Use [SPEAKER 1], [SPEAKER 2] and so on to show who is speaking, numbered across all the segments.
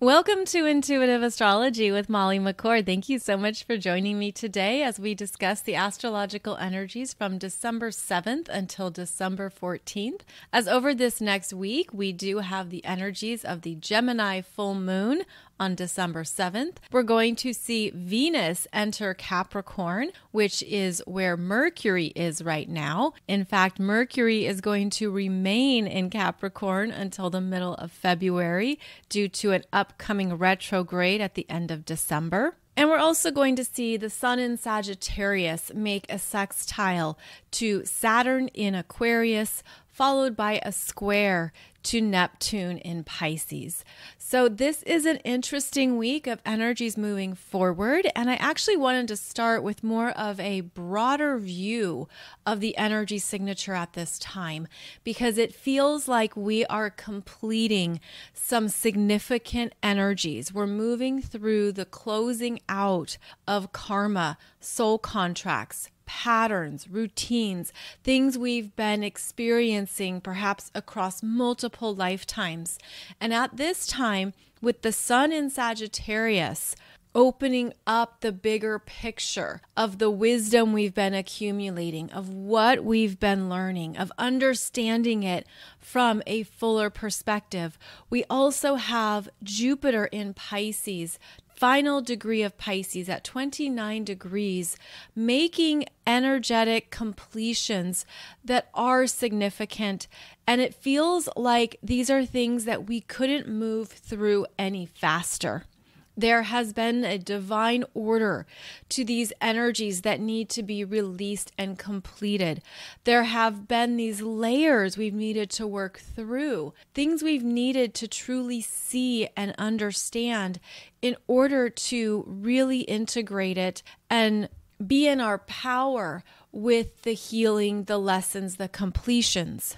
[SPEAKER 1] Welcome to Intuitive Astrology with Molly McCord. Thank you so much for joining me today as we discuss the astrological energies from December 7th until December 14th. As over this next week, we do have the energies of the Gemini full moon on December 7th. We're going to see Venus enter Capricorn, which is where Mercury is right now. In fact, Mercury is going to remain in Capricorn until the middle of February due to an upcoming retrograde at the end of December. And we're also going to see the Sun in Sagittarius make a sextile to Saturn in Aquarius, followed by a square to Neptune in Pisces. So this is an interesting week of energies moving forward, and I actually wanted to start with more of a broader view of the energy signature at this time, because it feels like we are completing some significant energies. We're moving through the closing out of karma, soul contracts, patterns, routines, things we've been experiencing perhaps across multiple lifetimes. And at this time, with the Sun in Sagittarius, opening up the bigger picture of the wisdom we've been accumulating, of what we've been learning, of understanding it from a fuller perspective. We also have Jupiter in Pisces, final degree of Pisces at 29 degrees, making energetic completions that are significant. And it feels like these are things that we couldn't move through any faster. There has been a divine order to these energies that need to be released and completed. There have been these layers we've needed to work through, things we've needed to truly see and understand in order to really integrate it and be in our power with the healing, the lessons, the completions.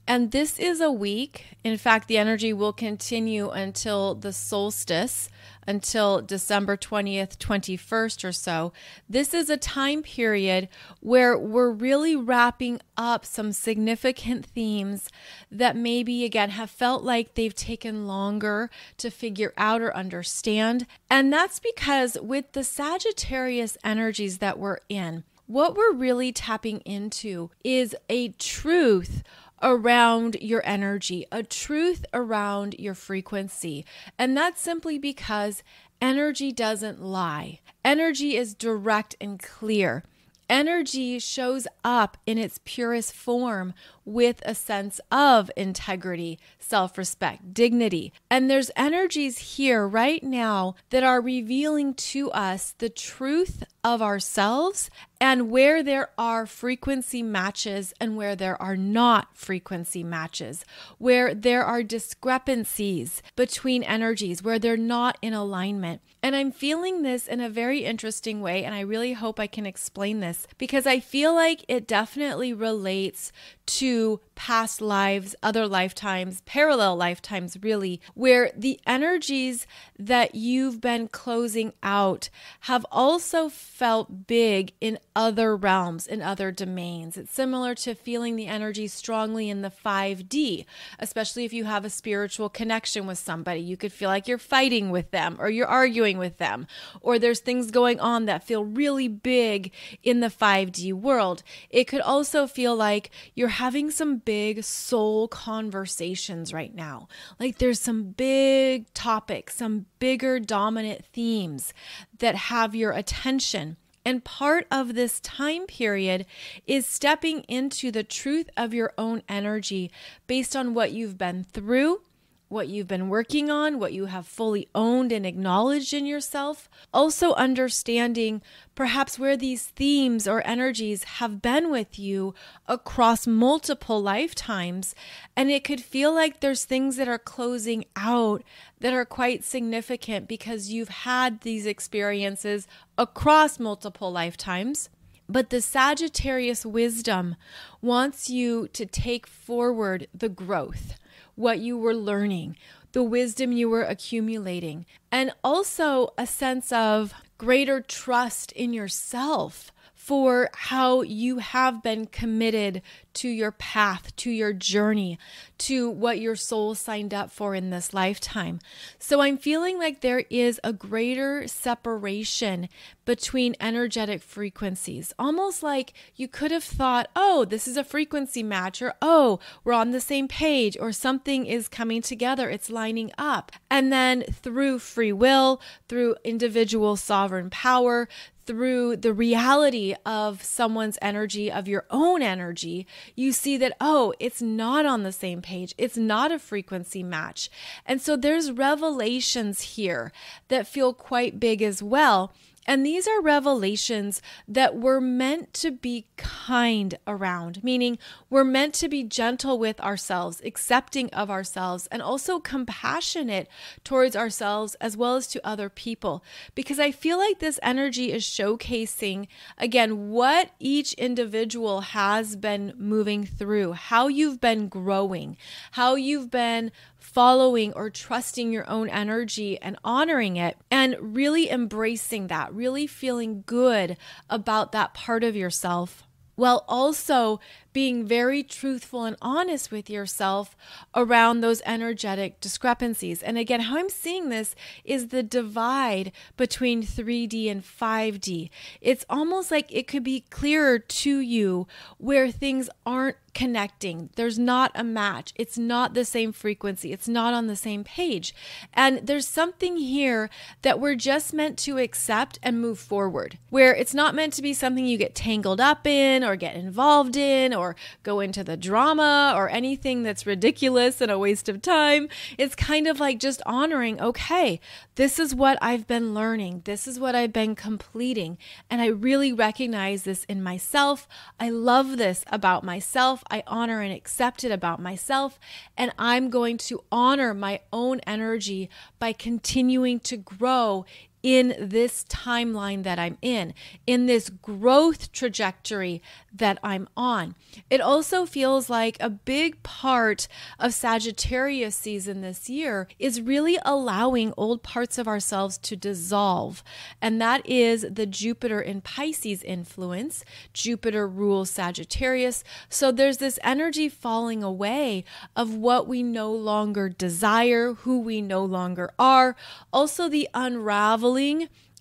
[SPEAKER 1] And this is a week, in fact, the energy will continue until the solstice, until December 20th, 21st or so. This is a time period where we're really wrapping up some significant themes that maybe, again, have felt like they've taken longer to figure out or understand. And that's because with the Sagittarius energies that we're in, what we're really tapping into is a truth around your energy, a truth around your frequency. And that's simply because energy doesn't lie. Energy is direct and clear. Energy shows up in its purest form with a sense of integrity, self-respect, dignity. And there's energies here right now that are revealing to us the truth of ourselves and where there are frequency matches and where there are not frequency matches, where there are discrepancies between energies, where they're not in alignment. And I'm feeling this in a very interesting way, and I really hope I can explain this because I feel like it definitely relates to past lives, other lifetimes, parallel lifetimes really, where the energies that you've been closing out have also felt big in other realms, in other domains. It's similar to feeling the energy strongly in the 5D, especially if you have a spiritual connection with somebody. You could feel like you're fighting with them or you're arguing with them, or there's things going on that feel really big in the 5D world. It could also feel like you're having some big soul conversations right now. Like there's some big topics, some bigger dominant themes that have your attention. And part of this time period is stepping into the truth of your own energy based on what you've been through, what you've been working on, what you have fully owned and acknowledged in yourself. Also understanding perhaps where these themes or energies have been with you across multiple lifetimes. And it could feel like there's things that are closing out that are quite significant because you've had these experiences across multiple lifetimes. But the Sagittarius wisdom wants you to take forward the growth, what you were learning, the wisdom you were accumulating, and also a sense of greater trust in yourself for how you have been committed to your path, to your journey, to what your soul signed up for in this lifetime. So I'm feeling like there is a greater separation between energetic frequencies, almost like you could have thought, oh, this is a frequency match, or oh, we're on the same page, or something is coming together, it's lining up. And then through free will, through individual sovereign power, through the reality of someone's energy, of your own energy, you see that, oh, it's not on the same page. It's not a frequency match. And so there's revelations here that feel quite big as well. And these are revelations that we're meant to be kind around, meaning we're meant to be gentle with ourselves, accepting of ourselves, and also compassionate towards ourselves as well as to other people. Because I feel like this energy is showcasing, again, what each individual has been moving through, how you've been growing, how you've been following or trusting your own energy and honoring it, and really embracing that, really feeling good about that part of yourself, while also being very truthful and honest with yourself around those energetic discrepancies. And again, how I'm seeing this is the divide between 3D and 5D. It's almost like it could be clearer to you where things aren't connecting. There's not a match. It's not the same frequency. It's not on the same page. And there's something here that we're just meant to accept and move forward, where it's not meant to be something you get tangled up in or get involved in or go into the drama or anything that's ridiculous and a waste of time. It's kind of like just honoring, okay, this is what I've been learning. This is what I've been completing. And I really recognize this in myself. I love this about myself. I honor and accept it about myself. And I'm going to honor my own energy by continuing to grow in this timeline that I'm in this growth trajectory that I'm on. It also feels like a big part of Sagittarius season this year is really allowing old parts of ourselves to dissolve. And that is the Jupiter in Pisces influence. Jupiter rules Sagittarius. So there's this energy falling away of what we no longer desire, who we no longer are. Also the unraveling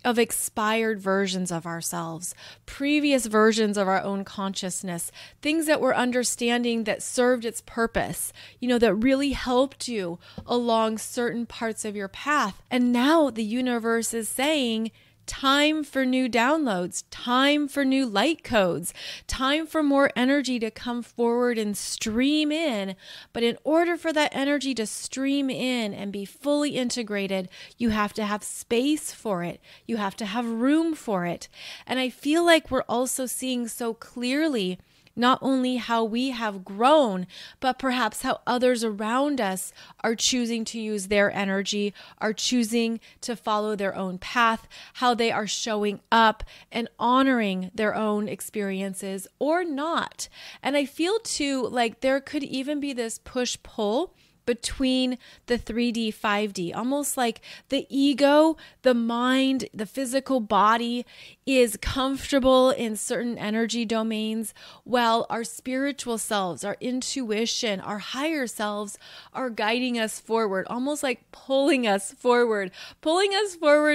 [SPEAKER 1] of expired versions of ourselves, previous versions of our own consciousness, things that we're understanding that served its purpose, that really helped you along certain parts of your path. And now the universe is saying, time for new downloads, time for new light codes, time for more energy to come forward and stream in. But in order for that energy to stream in and be fully integrated, you have to have space for it. You have to have room for it. And I feel like we're also seeing so clearly not only how we have grown, but perhaps how others around us are choosing to use their energy, are choosing to follow their own path, how they are showing up and honoring their own experiences or not. And I feel too like there could even be this push-pull between the 3D, 5D, almost like the ego, the mind, the physical body is comfortable in certain energy domains, while our spiritual selves, our intuition, our higher selves are guiding us forward, almost like pulling us forward,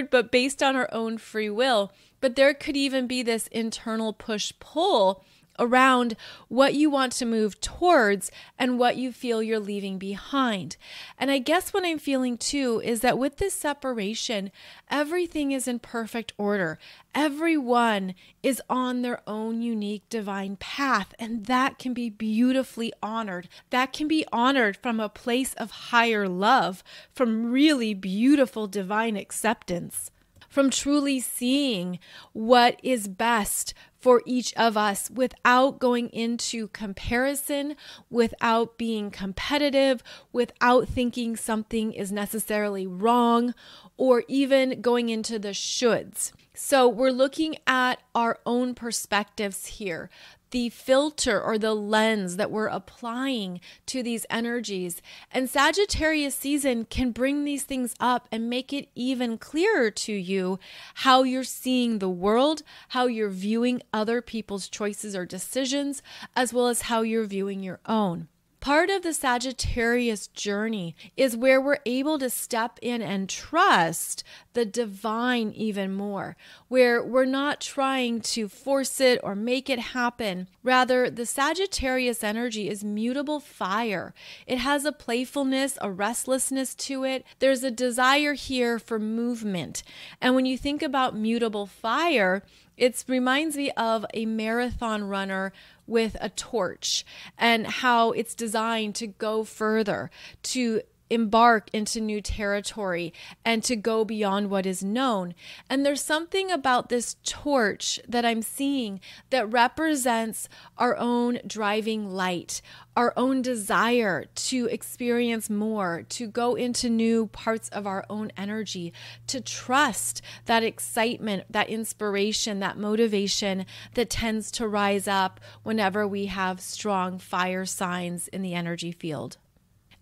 [SPEAKER 1] but based on our own free will. But there could even be this internal push-pull around what you want to move towards and what you feel you're leaving behind. And I guess what I'm feeling too is that with this separation, everything is in perfect order. Everyone is on their own unique divine path, and that can be beautifully honored. That can be honored from a place of higher love, from really beautiful divine acceptance, from truly seeing what is best for each of us without going into comparison, without being competitive, without thinking something is necessarily wrong, or even going into the shoulds. So we're looking at our own perspectives here, the filter or the lens that we're applying to these energies. And Sagittarius season can bring these things up and make it even clearer to you how you're seeing the world, how you're viewing other people's choices or decisions, as well as how you're viewing your own. Part of the Sagittarius journey is where we're able to step in and trust the divine even more, where we're not trying to force it or make it happen. Rather, the Sagittarius energy is mutable fire. It has a playfulness, a restlessness to it. There's a desire here for movement. And when you think about mutable fire, it reminds me of a marathon runner with a torch and how it's designed to go further, to embark into new territory and to go beyond what is known. And there's something about this torch that I'm seeing that represents our own driving light, our own desire to experience more, to go into new parts of our own energy, to trust that excitement, that inspiration, that motivation that tends to rise up whenever we have strong fire signs in the energy field.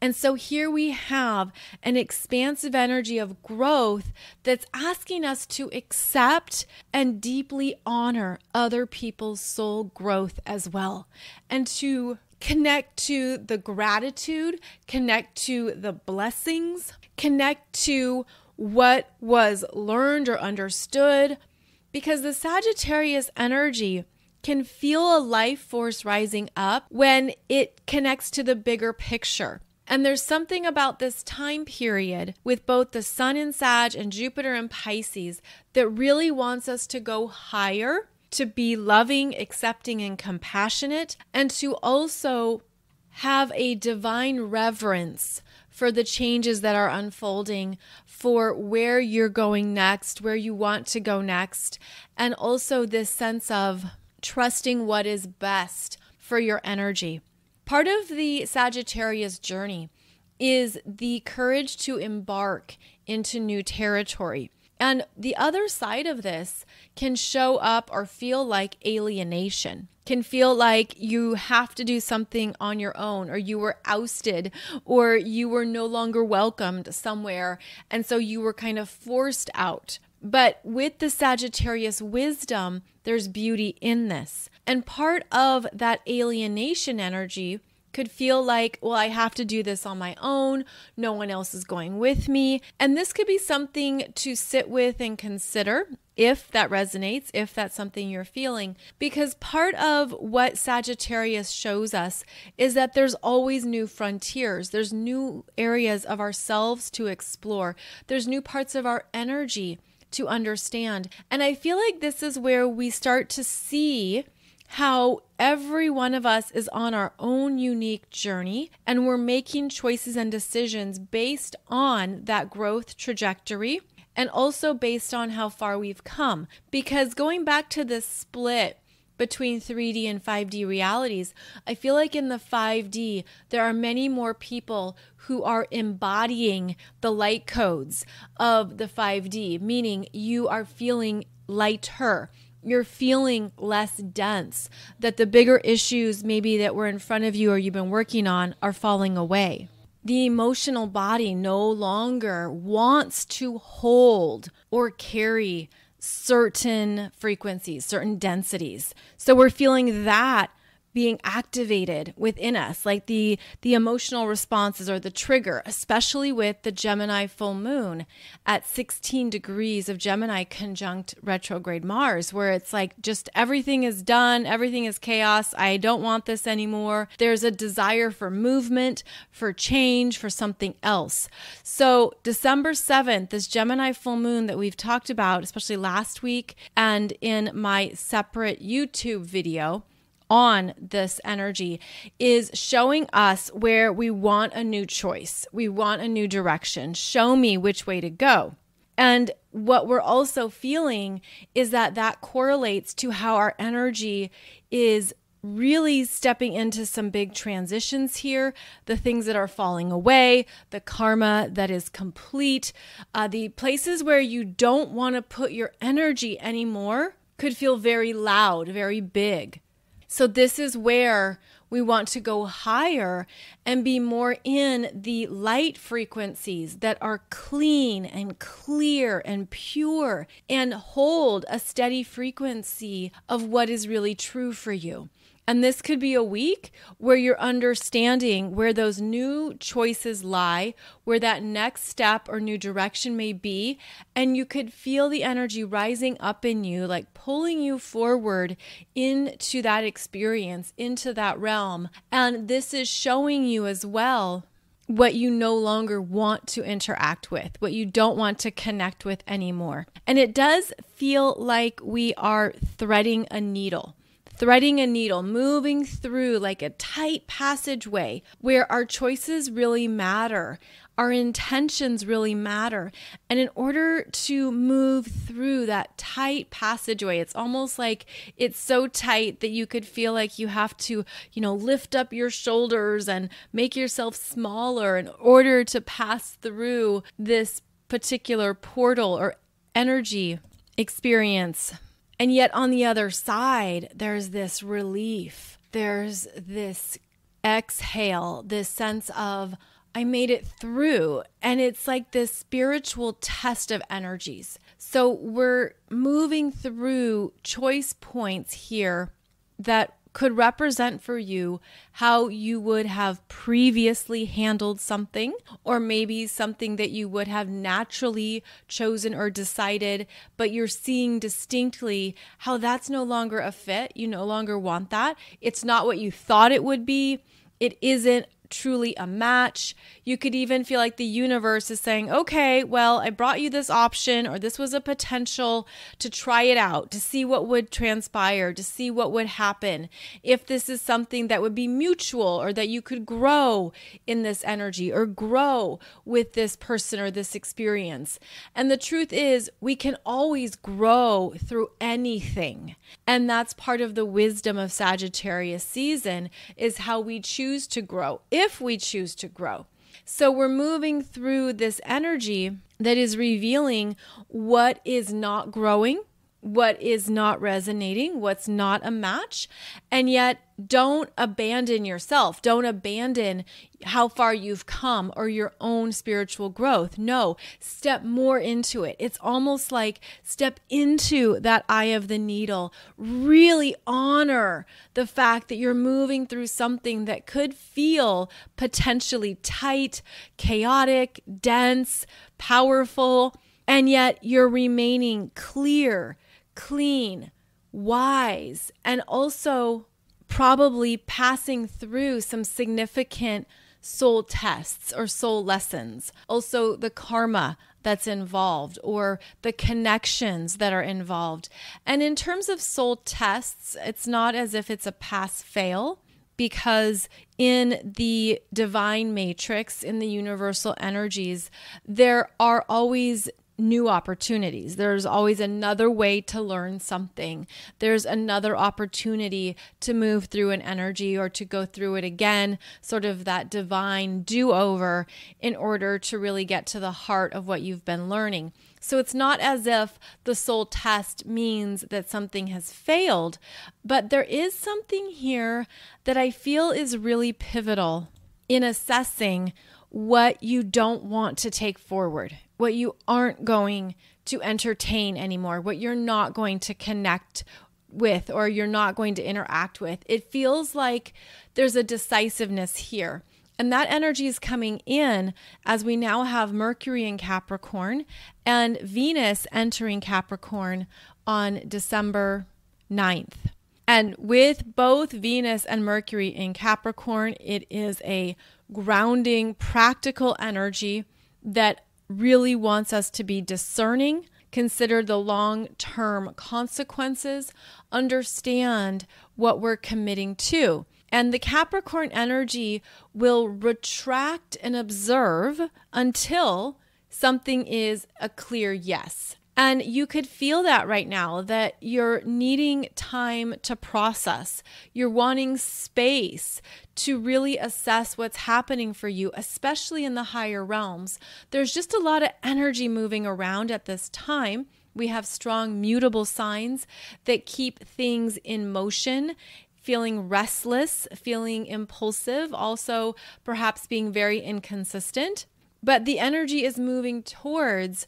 [SPEAKER 1] And so here we have an expansive energy of growth that's asking us to accept and deeply honor other people's soul growth as well, and to connect to the gratitude, connect to the blessings, connect to what was learned or understood, because the Sagittarius energy can feel a life force rising up when it connects to the bigger picture. And there's something about this time period with both the Sun in Sag and Jupiter in Pisces that really wants us to go higher, to be loving, accepting, and compassionate, and to also have a divine reverence for the changes that are unfolding, for where you're going next, where you want to go next, and also this sense of trusting what is best for your energy. Part of the Sagittarius journey is the courage to embark into new territory. And the other side of this can show up or feel like alienation, can feel like you have to do something on your own, or you were ousted, or you were no longer welcomed somewhere, and so you were kind of forced out. But with the Sagittarius wisdom, there's beauty in this. And part of that alienation energy could feel like, well, I have to do this on my own. No one else is going with me. And this could be something to sit with and consider if that resonates, if that's something you're feeling. Because part of what Sagittarius shows us is that there's always new frontiers. There's new areas of ourselves to explore. There's new parts of our energy to understand. And I feel like this is where we start to see how every one of us is on our own unique journey, and we're making choices and decisions based on that growth trajectory and also based on how far we've come. Because going back to this split between 3D and 5D realities, I feel like in the 5D, there are many more people who are embodying the light codes of the 5D, meaning you are feeling lighter. You're feeling less dense, that the bigger issues maybe that were in front of you or you've been working on are falling away. The emotional body no longer wants to hold or carry certain frequencies, certain densities. So we're feeling that being activated within us, like the emotional responses or the trigger, especially with the Gemini full moon at 16 degrees of Gemini conjunct retrograde Mars, where it's like just everything is done, everything is chaos, I don't want this anymore. There's a desire for movement, for change, for something else. So December 7th, this Gemini full moon that we've talked about, especially last week and in my separate YouTube video on this energy, is showing us where we want a new choice. We want a new direction. Show me which way to go. And what we're also feeling is that that correlates to how our energy is really stepping into some big transitions here, the things that are falling away, the karma that is complete, the places where you don't want to put your energy anymore could feel very loud, very big. So this is where we want to go higher and be more in the light frequencies that are clean and clear and pure and hold a steady frequency of what is really true for you. And this could be a week where you're understanding where those new choices lie, where that next step or new direction may be. And you could feel the energy rising up in you, like pulling you forward into that experience, into that realm. And this is showing you as well what you no longer want to interact with, what you don't want to connect with anymore. And it does feel like we are threading a needle, moving through like a tight passageway where our choices really matter. Our intentions really matter. And in order to move through that tight passageway, it's almost like it's so tight that you could feel like you have to, lift up your shoulders and make yourself smaller in order to pass through this particular portal or energy experience. And yet on the other side, there's this relief. There's this exhale, this sense of, I made it through. And it's like this spiritual test of energies. So we're moving through choice points here that could represent for you how you would have previously handled something, or maybe something that you would have naturally chosen or decided, but you're seeing distinctly how that's no longer a fit. You no longer want that. It's not what you thought it would be. It isn't truly a match. You could even feel like the universe is saying, okay, well, I brought you this option, or this was a potential to try it out, to see what would transpire, to see what would happen. If this is something that would be mutual, or that you could grow in this energy or grow with this person or this experience. And the truth is, we can always grow through anything. And that's part of the wisdom of Sagittarius season, is how we choose to grow, if we choose to grow. So we're moving through this energy that is revealing what is not growing, what is not resonating, what's not a match. And yet, don't abandon yourself. Don't abandon how far you've come or your own spiritual growth. No, step more into it. It's almost like step into that eye of the needle. Really honor the fact that you're moving through something that could feel potentially tight, chaotic, dense, powerful, and yet you're remaining clear, clean, wise, and also probably passing through some significant soul tests or soul lessons. Also the karma that's involved, or the connections that are involved. And in terms of soul tests, it's not as if it's a pass-fail, because in the divine matrix, in the universal energies, there are always new opportunities. There's always another way to learn something. There's another opportunity to move through an energy or to go through it again, sort of that divine do-over, in order to really get to the heart of what you've been learning. So it's not as if the soul test means that something has failed, but there is something here that I feel is really pivotal in assessing what you don't want to take forward, what you aren't going to entertain anymore, what you're not going to connect with, or you're not going to interact with. It feels like there's a decisiveness here. And that energy is coming in as we now have Mercury in Capricorn and Venus entering Capricorn on December 9th. And with both Venus and Mercury in Capricorn, it is a grounding, practical energy that really wants us to be discerning, consider the long-term consequences, understand what we're committing to. And the Capricorn energy will retract and observe until something is a clear yes. And you could feel that right now, that you're needing time to process. You're wanting space to really assess what's happening for you, especially in the higher realms. There's just a lot of energy moving around at this time. We have strong mutable signs that keep things in motion, feeling restless, feeling impulsive, also perhaps being very inconsistent. But the energy is moving towards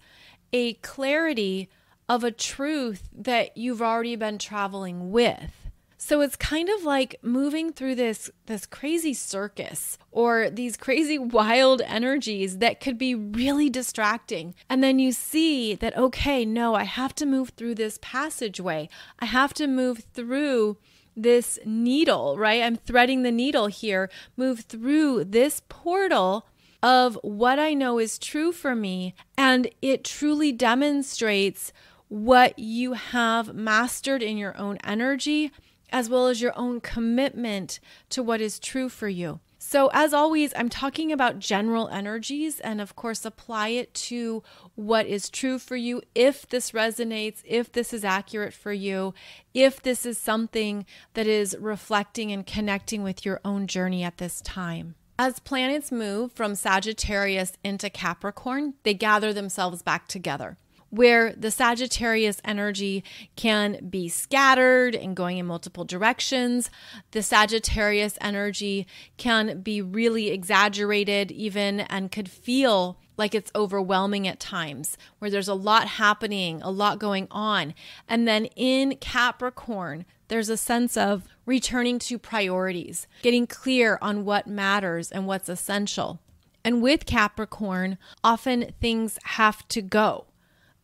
[SPEAKER 1] a clarity of a truth that you've already been traveling with. So it's kind of like moving through this crazy circus or these crazy wild energies that could be really distracting. And then you see that, okay, no, I have to move through this passageway. I have to move through this needle, right? I'm threading the needle here, move through this portal of what I know is true for me. And it truly demonstrates what you have mastered in your own energy, as well as your own commitment to what is true for you. So as always, I'm talking about general energies and of course apply it to what is true for you. If this resonates, if this is accurate for you, if this is something that is reflecting and connecting with your own journey at this time. As planets move from Sagittarius into Capricorn, they gather themselves back together, where the Sagittarius energy can be scattered and going in multiple directions. The Sagittarius energy can be really exaggerated even and could feel like it's overwhelming at times, where there's a lot happening, a lot going on. And then in Capricorn, there's a sense of returning to priorities, getting clear on what matters and what's essential. And with Capricorn, often things have to go.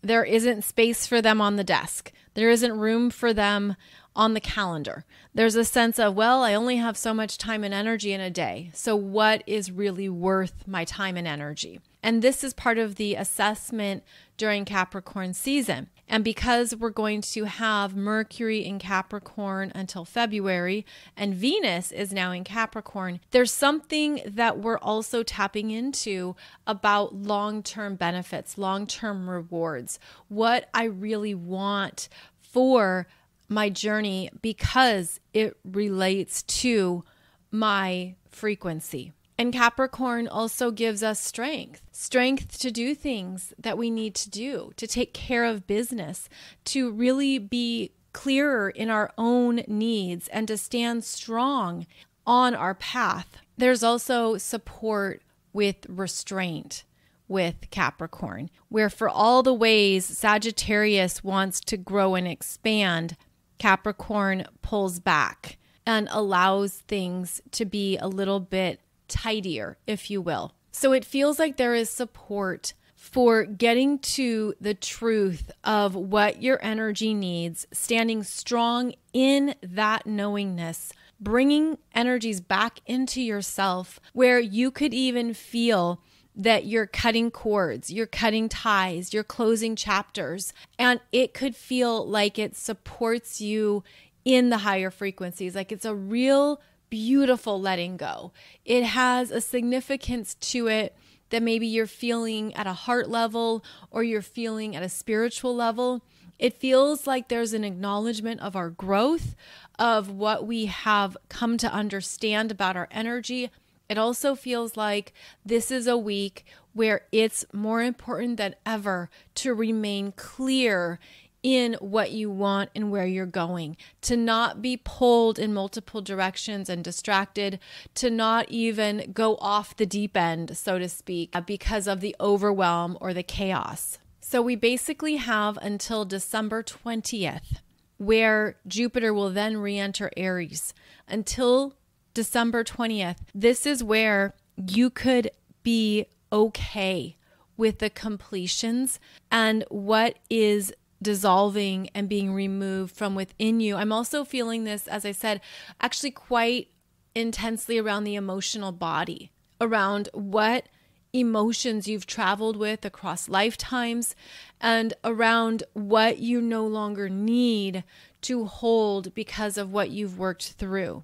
[SPEAKER 1] There isn't space for them on the desk. There isn't room for them on the calendar. There's a sense of, well, I only have so much time and energy in a day. So what is really worth my time and energy? And this is part of the assessment during Capricorn season. And because we're going to have Mercury in Capricorn until February and Venus is now in Capricorn, there's something that we're also tapping into about long-term benefits, long-term rewards, what I really want for my journey because it relates to my frequency. And Capricorn also gives us strength to do things that we need to do, to take care of business, to really be clearer in our own needs and to stand strong on our path. There's also support with restraint with Capricorn, where for all the ways Sagittarius wants to grow and expand, Capricorn pulls back and allows things to be a little bit tidier, if you will. So it feels like there is support for getting to the truth of what your energy needs, standing strong in that knowingness, bringing energies back into yourself where you could even feel that you're cutting cords, you're cutting ties, you're closing chapters, and it could feel like it supports you in the higher frequencies, like it's a real beautiful letting go. It has a significance to it that maybe you're feeling at a heart level or you're feeling at a spiritual level. It feels like there's an acknowledgement of our growth, of what we have come to understand about our energy. It also feels like this is a week where it's more important than ever to remain clear in what you want and where you're going, to not be pulled in multiple directions and distracted, to not even go off the deep end, so to speak, because of the overwhelm or the chaos. So we basically have until December 20th, where Jupiter will then re-enter Aries. Until December 20th, this is where you could be okay with the completions and what is dissolving and being removed from within you. I'm also feeling this, as I said, actually quite intensely around the emotional body, around what emotions you've traveled with across lifetimes, and around what you no longer need to hold because of what you've worked through.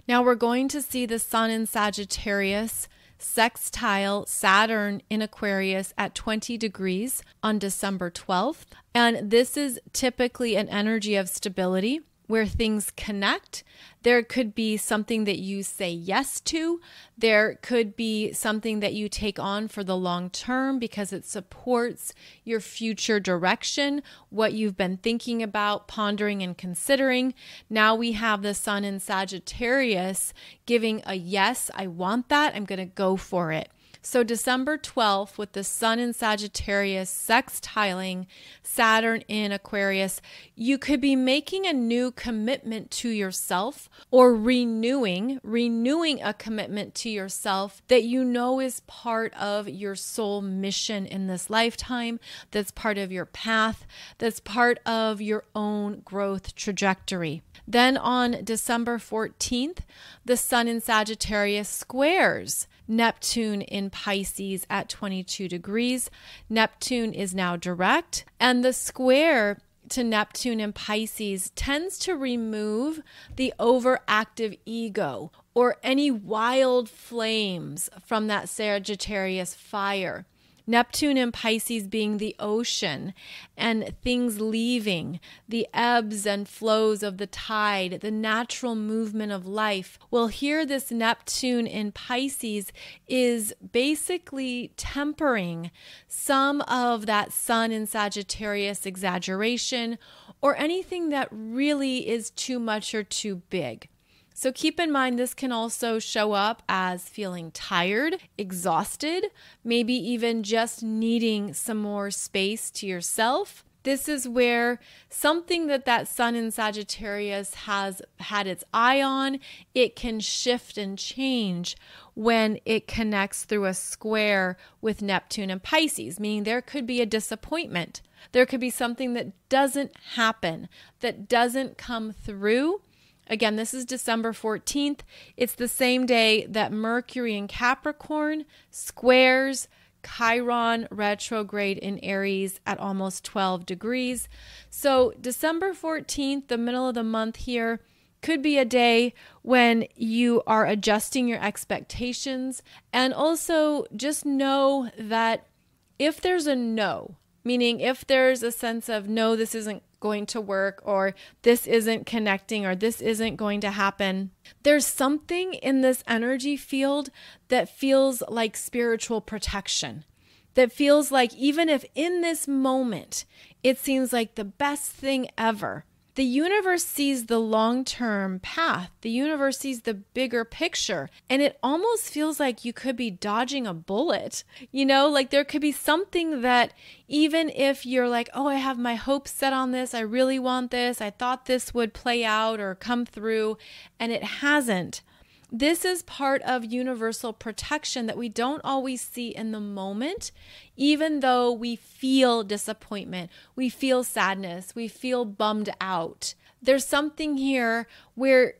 [SPEAKER 1] Now we're going to see the Sun in Sagittarius sextile Saturn in Aquarius at 20 degrees on December 12th. And this is typically an energy of stability where things connect. There could be something that you say yes to. There could be something that you take on for the long term because it supports your future direction, what you've been thinking about, pondering, and considering. Now we have the Sun in Sagittarius giving a yes, I want that, I'm going to go for it. So December 12th, with the Sun in Sagittarius sextiling Saturn in Aquarius, you could be making a new commitment to yourself, or renewing a commitment to yourself that you know is part of your soul mission in this lifetime, that's part of your path, that's part of your own growth trajectory. Then on December 14th, the Sun in Sagittarius squares Neptune in Pisces at 22 degrees. Neptune is now direct, and the square to Neptune in Pisces tends to remove the overactive ego or any wild flames from that Sagittarius fire. Neptune in Pisces being the ocean and things leaving, the ebbs and flows of the tide, the natural movement of life. Well, here this Neptune in Pisces is basically tempering some of that Sun in Sagittarius exaggeration or anything that really is too much or too big. So keep in mind, this can also show up as feeling tired, exhausted, maybe even just needing some more space to yourself. This is where something that Sun in Sagittarius has had its eye on, it can shift and change when it connects through a square with Neptune and Pisces, meaning there could be a disappointment. There could be something that doesn't happen, that doesn't come through. Again, this is December 14th. It's the same day that Mercury in Capricorn squares Chiron retrograde in Aries at almost 12 degrees. So December 14th, the middle of the month here, could be a day when you are adjusting your expectations. And also just know that if there's a no, meaning if there's a sense of no, this isn't going to work, or this isn't connecting, or this isn't going to happen, there's something in this energy field that feels like spiritual protection, that feels like even if in this moment it seems like the best thing ever, the universe sees the long-term path. The universe sees the bigger picture. And it almost feels like you could be dodging a bullet. You know, like there could be something that even if you're like, oh, I have my hopes set on this, I really want this, I thought this would play out or come through, and it hasn't. This is part of universal protection that we don't always see in the moment, even though we feel disappointment, we feel sadness, we feel bummed out. There's something here where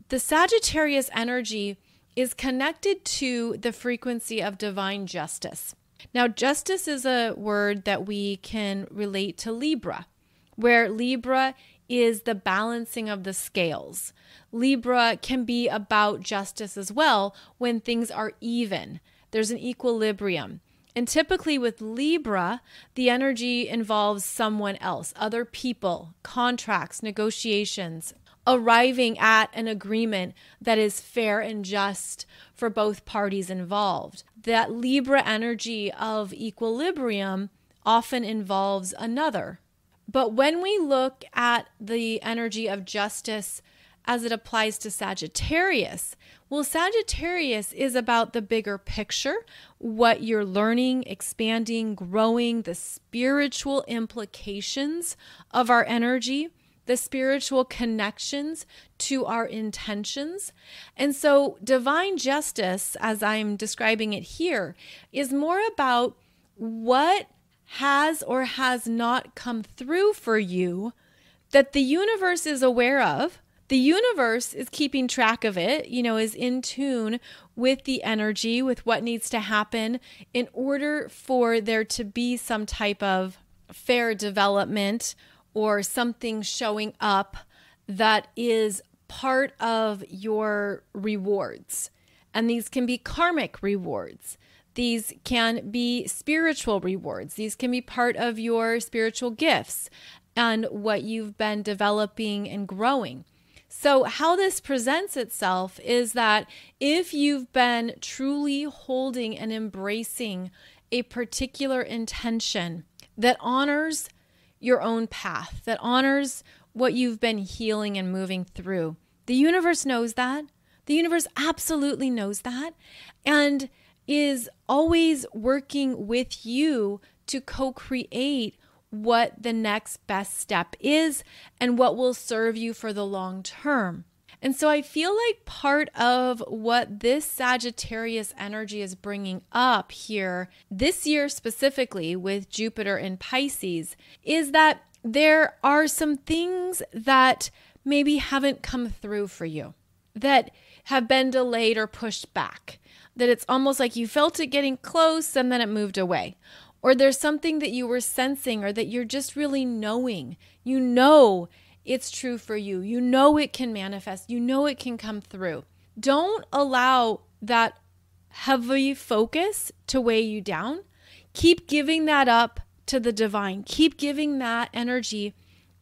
[SPEAKER 1] the Sagittarius energy is connected to the frequency of divine justice. Now, justice is a word that we can relate to Libra, where Libra is the balancing of the scales. Libra can be about justice as well when things are even. There's an equilibrium. And typically with Libra, the energy involves someone else, other people, contracts, negotiations, arriving at an agreement that is fair and just for both parties involved. That Libra energy of equilibrium often involves another. But when we look at the energy of justice as it applies to Sagittarius, well, Sagittarius is about the bigger picture, what you're learning, expanding, growing, the spiritual implications of our energy, the spiritual connections to our intentions. And so divine justice, as I'm describing it here, is more about what has or has not come through for you that the universe is aware of. The universe is keeping track of it, is in tune with the energy, with what needs to happen in order for there to be some type of fair development or something showing up that is part of your rewards. And these can be karmic rewards. These can be spiritual rewards. These can be part of your spiritual gifts and what you've been developing and growing. So how this presents itself is that if you've been truly holding and embracing a particular intention that honors your own path, that honors what you've been healing and moving through, the universe knows that. The universe absolutely knows that. And is always working with you to co-create what the next best step is and what will serve you for the long term. And so I feel like part of what this Sagittarius energy is bringing up here this year specifically with Jupiter in Pisces is that there are some things that maybe haven't come through for you, that have been delayed or pushed back, that it's almost like you felt it getting close and then it moved away. Or there's something that you were sensing or that you're just really knowing. You know it's true for you. You know it can manifest. You know it can come through. Don't allow that heavy focus to weigh you down. Keep giving that up to the divine. Keep giving that energy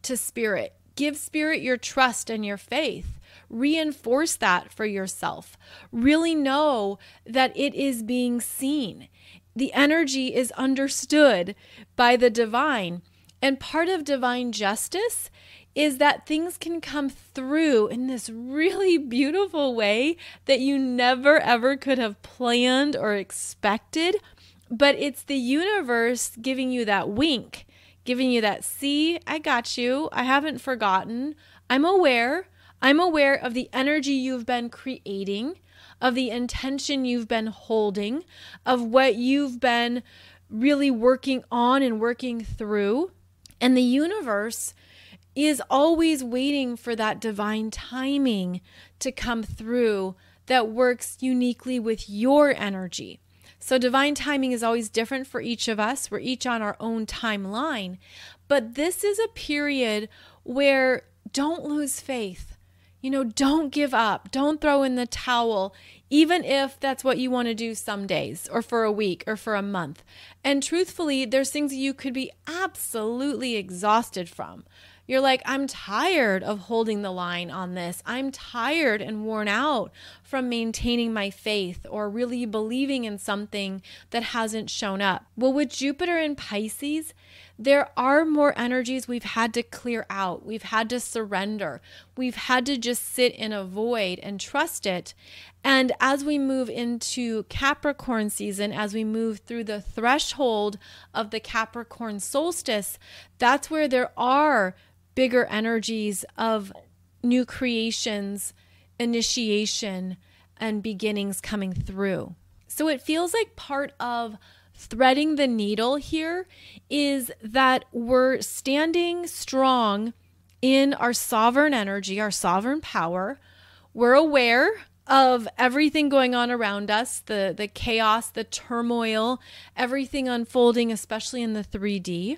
[SPEAKER 1] to spirit. Give spirit your trust and your faith. Reinforce that for yourself. Really know that it is being seen. The energy is understood by the divine. And part of divine justice is that things can come through in this really beautiful way that you never ever could have planned or expected. But it's the universe giving you that wink, giving you that, see, I got you. I haven't forgotten. I'm aware. I'm aware of the energy you've been creating, of the intention you've been holding, of what you've been really working on and working through. And the universe is always waiting for that divine timing to come through that works uniquely with your energy. So divine timing is always different for each of us. We're each on our own timeline. But this is a period where don't lose faith. Don't give up. Don't throw in the towel, even if that's what you want to do some days or for a week or for a month. And truthfully, there's things that you could be absolutely exhausted from. You're like, I'm tired of holding the line on this. I'm tired and worn out from maintaining my faith or really believing in something that hasn't shown up. Well, with Jupiter in Pisces, there are more energies we've had to clear out. We've had to surrender. We've had to just sit in a void and trust it. And as we move into Capricorn season, as we move through the threshold of the Capricorn solstice, that's where there are bigger energies of new creations, initiation, and beginnings coming through. So it feels like part of threading the needle here is that we're standing strong in our sovereign energy, our sovereign power. We're aware of everything going on around us, the chaos, the turmoil, everything unfolding, especially in the 3D.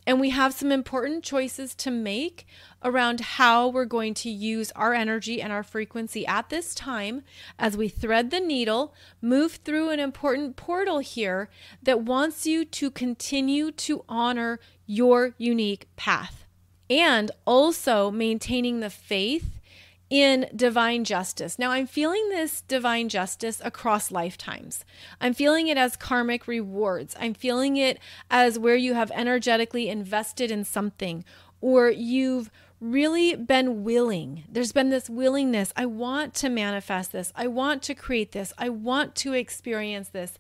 [SPEAKER 1] And we have some important choices to make around how we're going to use our energy and our frequency at this time as we thread the needle, move through an important portal here that wants you to continue to honor your unique path and also maintaining the faith in divine justice. Now, I'm feeling this divine justice across lifetimes. I'm feeling it as karmic rewards. I'm feeling it as where you have energetically invested in something or you've really been willing. There's been this willingness. I want to manifest this. I want to create this. I want to experience this.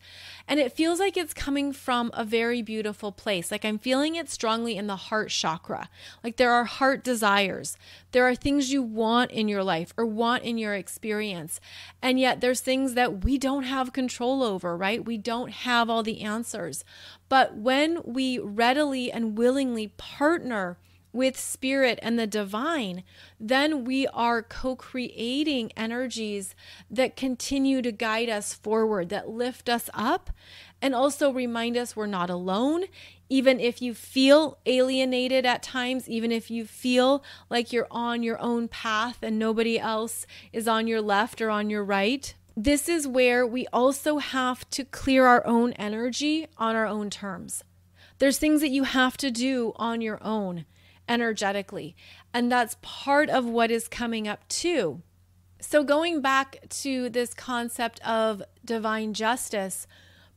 [SPEAKER 1] And it feels like it's coming from a very beautiful place. Like I'm feeling it strongly in the heart chakra. Like there are heart desires. There are things you want in your life or want in your experience. And yet there's things that we don't have control over, right? We don't have all the answers. But when we readily and willingly partner with spirit and the divine, then we are co-creating energies that continue to guide us forward, that lift us up, and also remind us we're not alone. Even if you feel alienated at times, even if you feel like you're on your own path and nobody else is on your left or on your right, this is where we also have to clear our own energy on our own terms. There's things that you have to do on your own energetically. And that's part of what is coming up too. So going back to this concept of divine justice,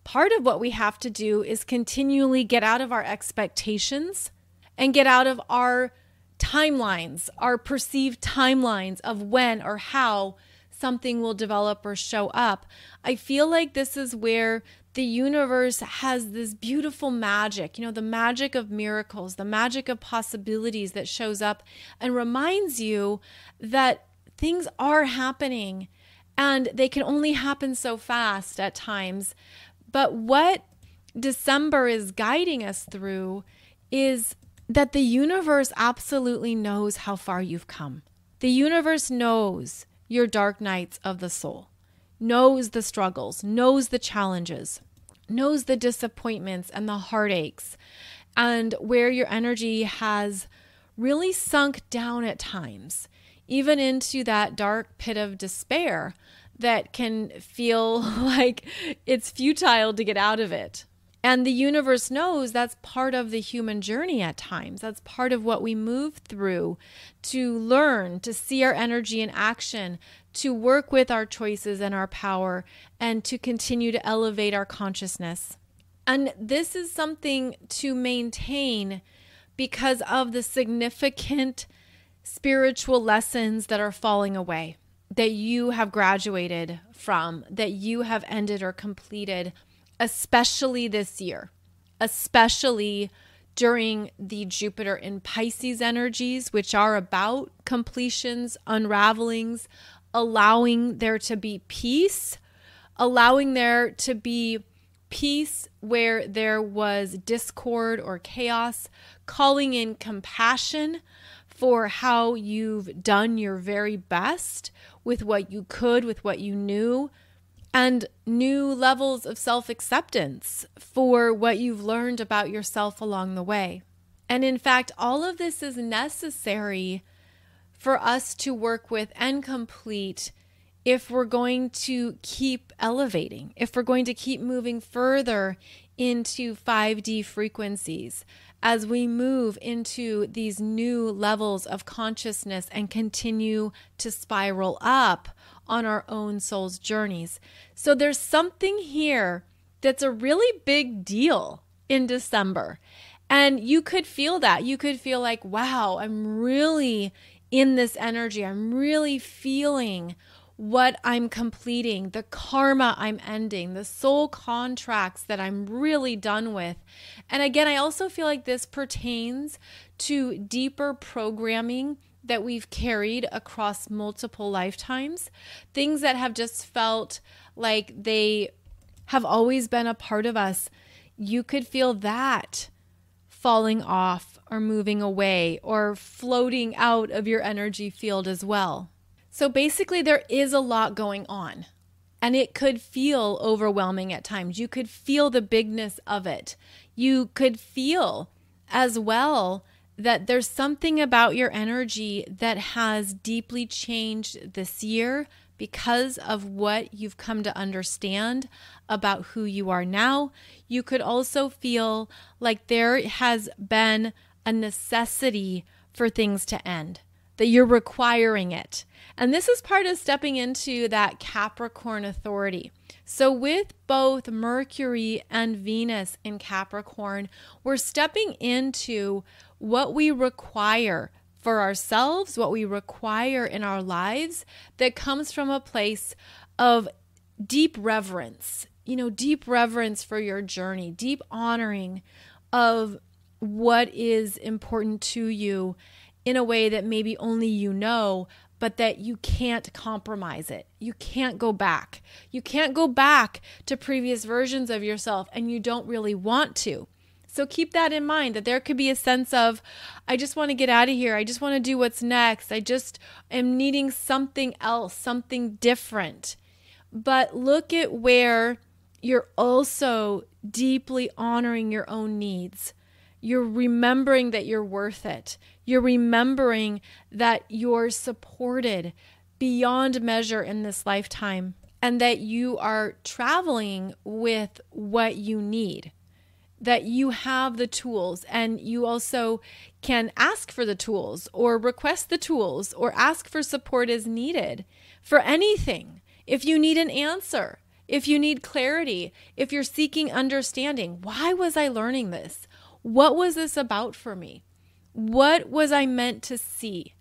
[SPEAKER 1] part of what we have to do is continually get out of our expectations and get out of our timelines, our perceived timelines of when or how something will develop or show up. I feel like this is where the universe has this beautiful magic, the magic of miracles, the magic of possibilities that shows up and reminds you that things are happening and they can only happen so fast at times. But what December is guiding us through is that the universe absolutely knows how far you've come. The universe knows your dark nights of the soul, knows the struggles, knows the challenges, knows the disappointments and the heartaches, and where your energy has really sunk down at times, even into that dark pit of despair that can feel like it's futile to get out of it. And the universe knows that's part of the human journey at times. That's part of what we move through to learn, to see our energy in action, to work with our choices and our power, and to continue to elevate our consciousness. And this is something to maintain because of the significant spiritual lessons that are falling away, that you have graduated from, that you have ended or completed, especially this year, especially during the Jupiter in Pisces energies, which are about completions, unravelings, allowing there to be peace, allowing there to be peace where there was discord or chaos, calling in compassion for how you've done your very best with what you could, with what you knew, and new levels of self-acceptance for what you've learned about yourself along the way. And in fact, all of this is necessary for us to work with and complete if we're going to keep elevating, if we're going to keep moving further into 5D frequencies, as we move into these new levels of consciousness and continue to spiral up on our own soul's journeys. So there's something here that's a really big deal in December. And you could feel that. You could feel like, wow, I'm really in this energy. I'm really feeling what I'm completing, the karma I'm ending, the soul contracts that I'm really done with. And again, I also feel like this pertains to deeper programming that we've carried across multiple lifetimes, things that have just felt like they have always been a part of us. You could feel that falling off or moving away or floating out of your energy field as well. So basically, there is a lot going on, and it could feel overwhelming at times. You could feel the bigness of it. You could feel as well that there's something about your energy that has deeply changed this year because of what you've come to understand about who you are now. You could also feel like there has been a necessity for things to end, that you're requiring it. And this is part of stepping into that Capricorn authority. So with both Mercury and Venus in Capricorn, we're stepping into what we require for ourselves, what we require in our lives that comes from a place of deep reverence, deep reverence for your journey, deep honoring of what is important to you in a way that maybe only you know, but that you can't compromise it. You can't go back. You can't go back to previous versions of yourself, and you don't really want to. So keep that in mind, that there could be a sense of, I just want to get out of here. I just want to do what's next. I just am needing something else, something different. But look at where you're also deeply honoring your own needs. You're remembering that you're worth it. You're remembering that you're supported beyond measure in this lifetime, and that you are traveling with what you need, that you have the tools, and you also can ask for the tools or request the tools or ask for support as needed for anything. If you need an answer, if you need clarity, if you're seeking understanding, why was I learning this? What was this about for me? What was I meant to see?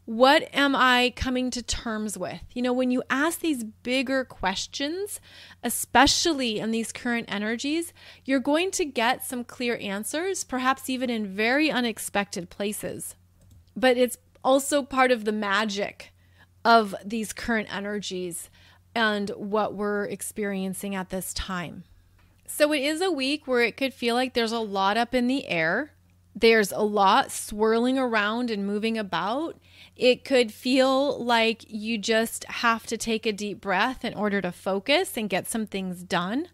[SPEAKER 1] What am I coming to terms with? You know, when you ask these bigger questions, especially in these current energies, you're going to get some clear answers, perhaps even in very unexpected places. But it's also part of the magic of these current energies and what we're experiencing at this time. So it is a week where it could feel like there's a lot up in the air. There's a lot swirling around and moving about. It could feel like you just have to take a deep breath in order to focus and get some things done.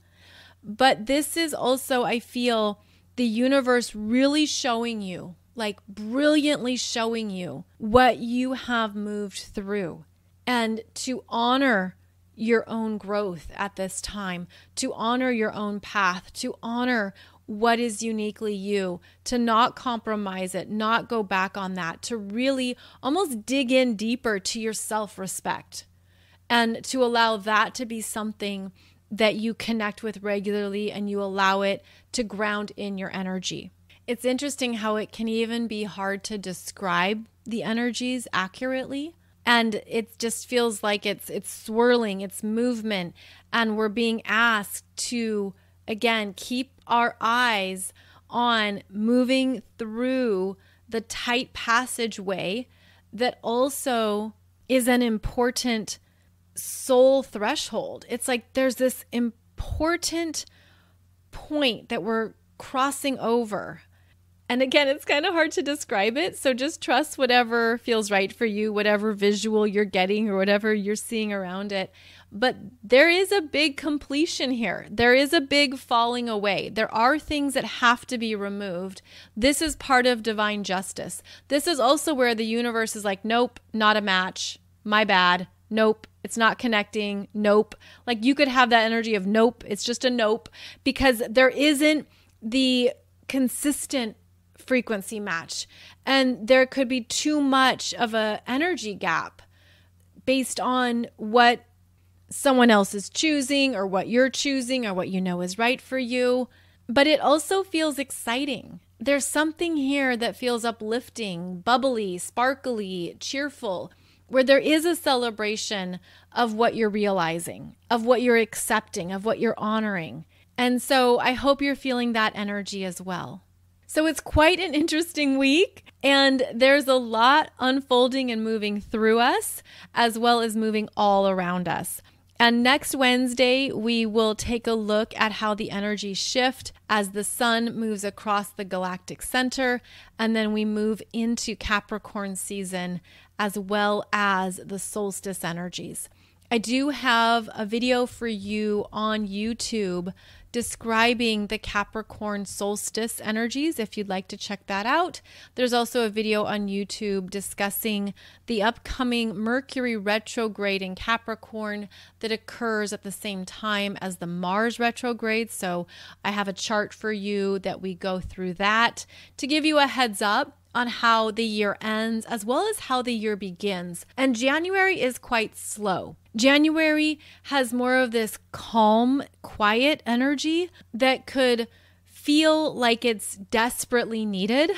[SPEAKER 1] But this is also, I feel, the universe really showing you, like brilliantly showing you what you have moved through, and to honor your own growth at this time, to honor your own path, to honor what is uniquely you, to not compromise it, not go back on that, to really almost dig in deeper to your self-respect, and to allow that to be something that you connect with regularly and you allow it to ground in your energy. It's interesting how it can even be hard to describe the energies accurately. And it just feels like it's swirling, it's movement, and we're being asked to, again, keep our eyes on moving through the tight passageway that also is an important soul threshold. It's like there's this important point that we're crossing over. And again, it's kind of hard to describe it. So just trust whatever feels right for you, whatever visual you're getting or whatever you're seeing around it. But there is a big completion here. There is a big falling away. There are things that have to be removed. This is part of divine justice. This is also where the universe is like, nope, not a match. My bad. Nope, it's not connecting. Nope. Like you could have that energy of nope, it's just a nope, because there isn't the consistent frequency match, and there could be too much of a energy gap based on what someone else is choosing or what you're choosing or what you know is right for you. But it also feels exciting. There's something here that feels uplifting, bubbly, sparkly, cheerful, where there is a celebration of what you're realizing, of what you're accepting, of what you're honoring. And so I hope you're feeling that energy as well. So it's quite an interesting week, and there's a lot unfolding and moving through us, as well as moving all around us. And next Wednesday, we will take a look at how the energies shift as the sun moves across the galactic center, and then we move into Capricorn season, as well as the solstice energies. I do have a video for you on YouTube describing the Capricorn solstice energies if you'd like to check that out. There's also a video on YouTube discussing the upcoming Mercury retrograde in Capricorn that occurs at the same time as the Mars retrograde. So I have a chart for you that we go through that to give you a heads up on how the year ends as well as how the year begins. And January is quite slow. January has more of this calm, quiet energy that could feel like it's desperately needed,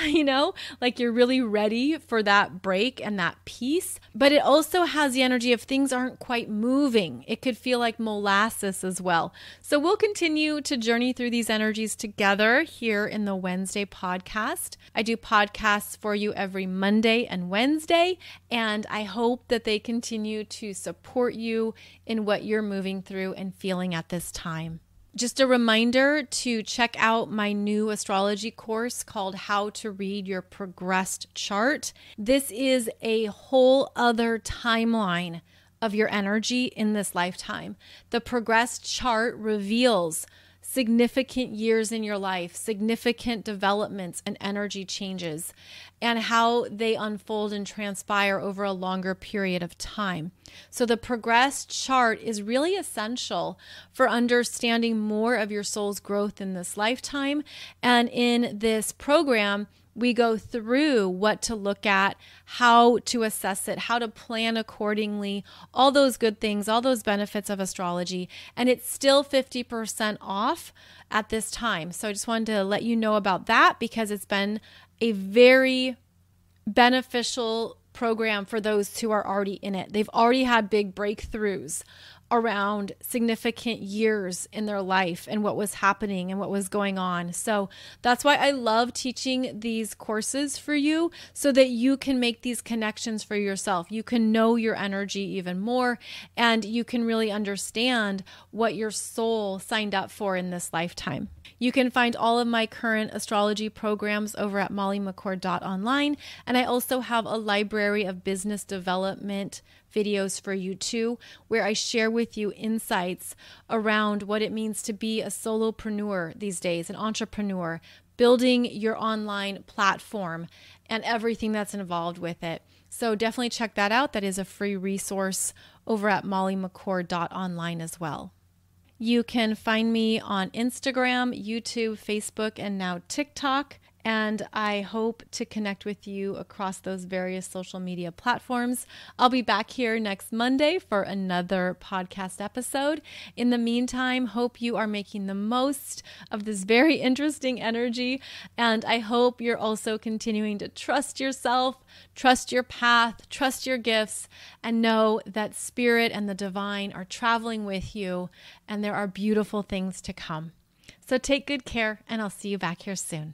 [SPEAKER 1] like you're really ready for that break and that peace. But it also has the energy of things aren't quite moving. It could feel like molasses as well. So we'll continue to journey through these energies together here in the Wednesday podcast. I do podcasts for you every Monday and Wednesday, and I hope that they continue to support you in what you're moving through and feeling at this time. Just a reminder to check out my new astrology course called How to Read Your Progressed Chart. This is a whole other timeline of your energy in this lifetime. The progressed chart reveals significant years in your life, significant developments and energy changes, and how they unfold and transpire over a longer period of time. So the progressed chart is really essential for understanding more of your soul's growth in this lifetime. And in this program, we go through what to look at, how to assess it, how to plan accordingly, all those good things, all those benefits of astrology. And it's still 50% off at this time. So I just wanted to let you know about that because it's been a very beneficial
[SPEAKER 2] program for those who are already in it. They've already had big breakthroughs around significant years in their life and what was happening and what was going on. So that's why I love teaching these courses for you, so that you can make these connections for yourself. You can know your energy even more, and you can really understand what your soul signed up for in this lifetime. You can find all of my current astrology programs over at mollymccord.online. And I also have a library of business development videos for you too, where I share with you insights around what it means to be a solopreneur these days, an entrepreneur, building your online platform and everything that's involved with it. So definitely check that out. That is a free resource over at mollymccord.online as well. You can find me on Instagram, YouTube, Facebook, and now TikTok. And I hope to connect with you across those various social media platforms. I'll be back here next Monday for another podcast episode. In the meantime, hope you are making the most of this very interesting energy. And I hope you're also continuing to trust yourself, trust your path, trust your gifts, and know that spirit and the divine are traveling with you, and there are beautiful things to come. So take good care, and I'll see you back here soon.